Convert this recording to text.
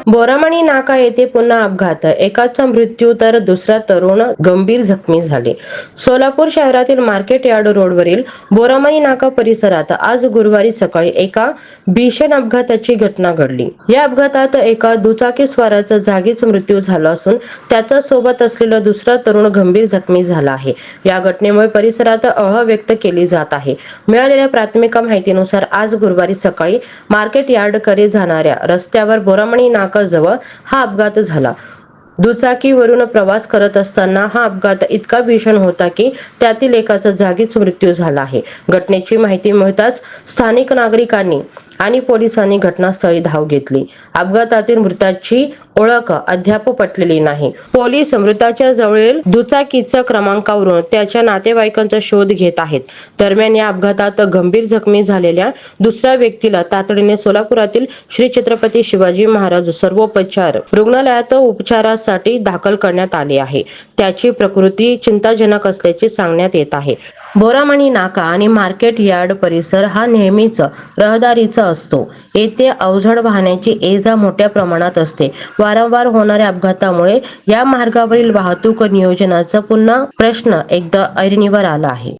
बोरामणी नाका येथे पुन्हा अपघात, एकाचा मृत्यू तर दुसरा तरुण गंभीर जखमी झाले. सोलापूर शहरातील मार्केट यार्ड रोडवरील बोरामणी नाका परिसरात आज गुरुवारी सकाळी एका भीषण अपघाताची घटना घडली. या अपघातात एका दुचाकीस्वाराचा जागीच मृत्यू झाला असून त्याच्या सोबत असलेला दुसरा तरुण गंभीर जखमी झाला आहे. या घटनेमुळे परिसरात हळहळ व्यक्त केली जात आहे. मिळालेल्या प्राथमिक माहितीनुसार आज गुरुवारी सकाळी मार्केट यार्डकडे जाणाऱ्या रस्त्यावर बोरामणी नाका जवळ हा अपघात झाला. दुचाकीवरून प्रवास करत असताना हा अपघात इतका भीषण होता की त्यातील एकाचा जागीच मृत्यू झाला आहे. घटनेची माहिती मिळताच स्थानिक नागरिकांनी आणि पोलिसांनी घटनास्थळी धाव घेतली. अपघातातील मृताची ओळख अद्याप पटलेली नाही. पोलीस मृताच्या जवळील दुचाकीच्या क्रमांकावरून त्याच्या नातेवाईकांचा शोध घेत आहेत. दरम्यान या अपघातात गंभीर जखमी झालेल्या दुसऱ्या व्यक्तीला तातडीने सोलापुरातील श्री छत्रपती शिवाजी महाराज सर्वोपचार रुग्णालयात उपचारासाठी दाखल करण्यात आले आहे. त्याची प्रकृती चिंताजनक असल्याचे सांगण्यात येत आहे. बोरामणी नाका आणि मार्केट यार्ड परिसर हा नेहमीच रहदारीचा असतो. येथे अवजड वाहनांची ये-जा मोठ्या प्रमाणात असते. वारंवार होणाऱ्या अपघातामुळे या मार्गावरील वाहतूक नियोजनाचा पुन्हा प्रश्न एकदा ऐरणीवर आला आहे.